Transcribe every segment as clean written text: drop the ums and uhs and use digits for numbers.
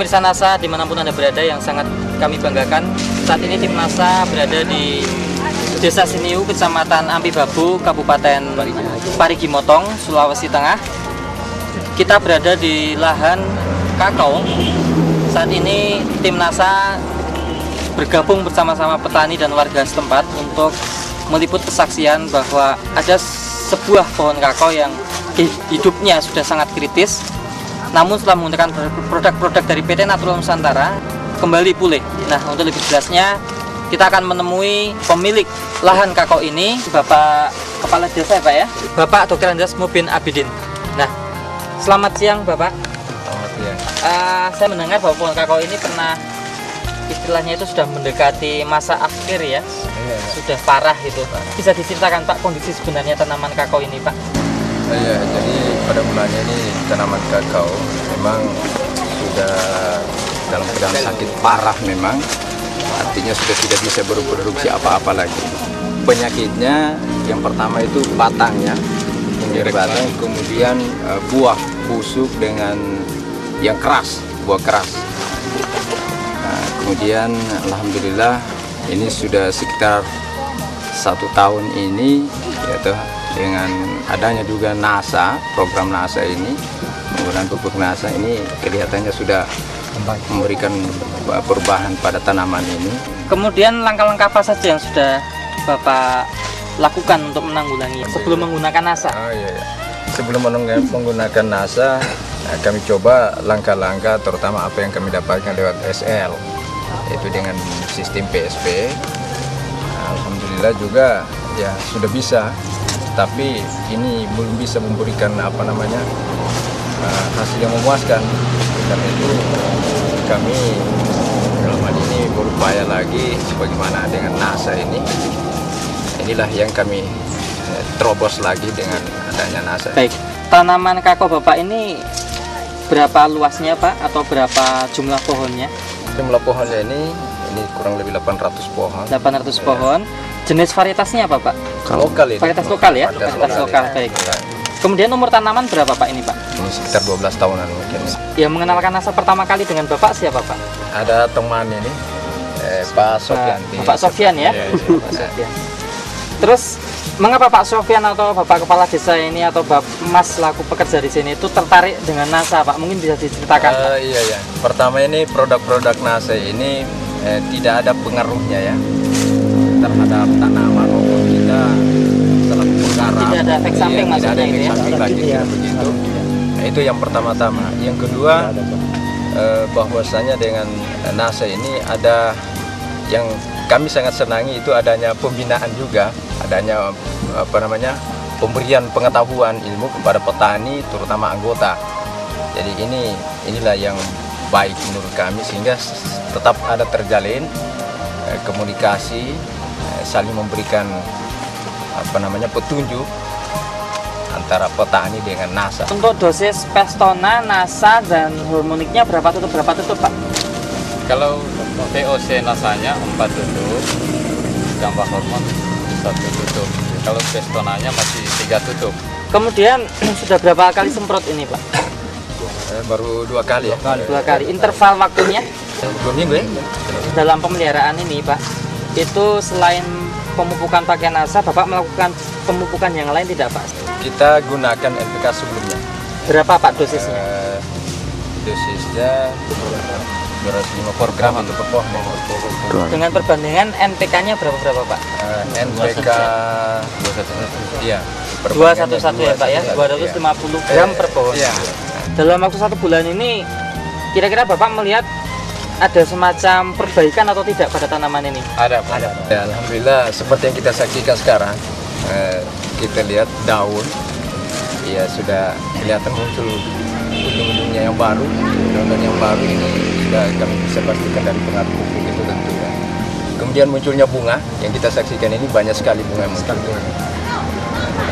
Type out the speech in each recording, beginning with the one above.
Pemirsa NASA dimanapun Anda berada, yang sangat kami banggakan, saat ini tim NASA berada di Desa Siniu, Kecamatan Ampibabu, Kabupaten Parigi Motong, Sulawesi Tengah. Kita berada di lahan kakao. Saat ini tim NASA bergabung bersama-sama petani dan warga setempat untuk meliput kesaksian bahwa ada sebuah pohon kakao yang hidupnya sudah sangat kritis, namun setelah menggunakan produk-produk dari PT Natural Nusantara kembali pulih. Nah, untuk lebih jelasnya kita akan menemui pemilik lahan kakao ini, Bapak Kepala Desa ya Pak ya, Bapak Dr. Anjas Mubin Abidin. Nah, selamat siang Bapak. Selamat siang. Saya mendengar bahwa pohon kakao ini pernah istilahnya itu sudah mendekati masa akhir ya, sudah parah itu. Bisa diceritakan Pak kondisi sebenarnya tanaman kakao ini Pak? Iya, jadi pada mulanya ini tanaman kakao memang sudah dalam keadaan sakit parah memang, artinya sudah tidak bisa berproduksi apa-apa lagi. Penyakitnya yang pertama itu batangnya, batang, kemudian buah busuk dengan yang keras, buah keras. Nah, kemudian alhamdulillah ini sudah sekitar 1 tahun ini, yaitu dengan adanya juga NASA, program NASA ini, menggunakan pupuk NASA ini kelihatannya sudah memberikan perubahan pada tanaman ini. Kemudian langkah-langkah apa saja yang sudah Bapak lakukan untuk menanggulangi sebelum menggunakan NASA? Iya. Sebelum menggunakan NASA, kami coba langkah-langkah terutama apa yang kami dapatkan lewat SL, yaitu dengan sistem PSP. Alhamdulillah juga ya sudah bisa, tapi ini belum bisa memberikan hasil yang memuaskan. Karena itu kami dalam hal ini berupaya lagi sebagaimana dengan NASA ini. Inilah yang kami terobos lagi dengan adanya NASA. Baik, tanaman kakao Bapak ini berapa luasnya Pak, atau berapa jumlah pohonnya? Jumlah pohonnya ini kurang lebih 800 pohon. 800 pohon. Jenis varietasnya apa Pak? Lokal ini. Varietas lokal ya? Varietas lokal, baik. Kemudian umur tanaman berapa Pak ini Pak? Ini sekitar 12 tahunan mungkin. Yang mengenalkan NASA pertama kali dengan Bapak siapa Pak? Ada teman ini, Pak Sofian. Pak Sofian ya? Iya. Terus mengapa Pak Sofian atau Bapak Kepala Desa ini atau Mas selaku pekerja di sini itu tertarik dengan NASA Pak? Mungkin bisa diceritakan Pak? Iya. Pertama ini produk-produk NASA ini tidak ada pengaruhnya ya terhadap tanaman maupun kita selaku penggarap. Tidak ada efek samping maksudnya tidak ada efek ya? samping lagi begitu. Nah, itu yang pertama-tama. Yang kedua, bahwasanya dengan NASA ini ada yang kami sangat senangi, itu adanya pembinaan juga, adanya pemberian pengetahuan ilmu kepada petani terutama anggota. Jadi inilah yang baik menurut kami, sehingga tetap ada terjalin komunikasi, saling memberikan petunjuk antara petani dengan NASA. Untuk dosis Pestona, NASA dan hormoniknya berapa tutup Pak? Kalau VOC NASA-nya 4 tutup, gambar hormon 1 tutup. Kalau Pestonanya masih 3 tutup. Kemudian sudah berapa kali semprot ini Pak? Baru 2 kali ya. 2 kali. Interval waktunya? 2 minggu ya. Dalam pemeliharaan ini Pak, itu selain pemupukan pakai NASA, Bapak melakukan pemupukan yang lain tidak Pak? Kita gunakan NPK sebelumnya. Berapa Pak dosisnya? Dosisnya 250 per gram atau per pohon. Dengan perbandingan NPK-nya berapa Pak? NPK 211 ya. 211 ya Pak ya, 250 gram per pohon. Iya. Dalam waktu 1 bulan ini, kira-kira Bapak melihat ada semacam perbaikan atau tidak pada tanaman ini? Ada. Ya, alhamdulillah seperti yang kita saksikan sekarang, kita lihat daun, ya sudah kelihatan muncul ujung-ujungnya yang baru, daun yang baru ini sudah kami bisa pastikan dari pengaruh pupuk itu tentu ya. Kemudian munculnya bunga, yang kita saksikan ini banyak sekali bunga yang muncul.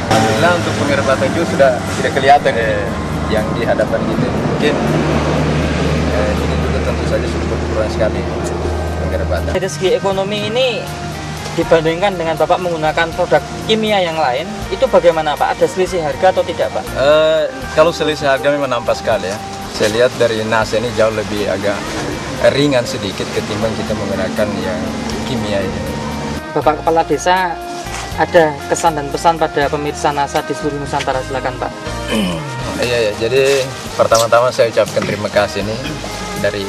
Alhamdulillah untuk pengerap batang juga sudah tidak kelihatan yang di hadapan kita. Mungkin ini juga tentu saja sudah berkurang sekali pengerap batang. Dari segi ekonomi ini dibandingkan dengan Bapak menggunakan produk kimia yang lain, itu bagaimana Pak? Ada selisih harga atau tidak Pak? Kalau selisih harga memang nampak sekali ya. saya lihat dari NASA ini jauh lebih agak ringan sedikit ketimbang kita menggunakan yang kimia ini. Bapak Kepala Desa, ada kesan dan pesan pada pemirsa NASA di seluruh Nusantara, silakan Pak. Iya, jadi pertama-tama saya ucapkan terima kasih nih dari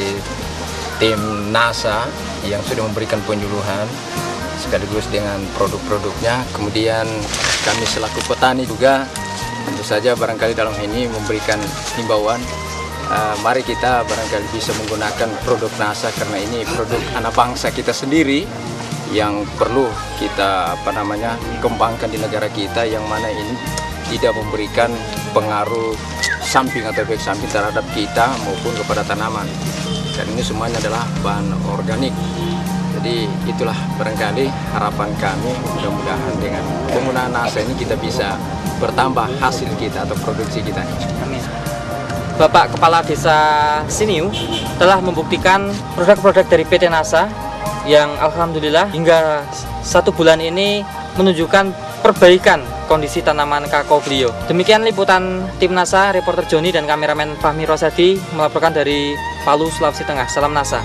tim NASA yang sudah memberikan penyuluhan sekaligus dengan produk-produknya. Kemudian kami selaku petani juga tentu saja barangkali dalam ini memberikan himbauan. Mari kita barangkali bisa menggunakan produk NASA karena ini produk anak bangsa kita sendiri yang perlu kita kembangkan di negara kita, yang mana ini tidak memberikan pengaruh samping atau efek samping terhadap kita maupun kepada tanaman. Dan ini semuanya adalah bahan organik. Jadi itulah barangkali harapan kami, mudah-mudahan dengan penggunaan NASA ini kita bisa bertambah hasil kita atau produksi kita. Amin. Bapak Kepala Desa Siniu telah membuktikan produk-produk dari PT NASA yang alhamdulillah hingga 1 bulan ini menunjukkan perbaikan kondisi tanaman kakao beliau. Demikian liputan tim NASA, reporter Joni dan kameramen Fahmi Rosadi melaporkan dari Palu, Sulawesi Tengah. Salam NASA.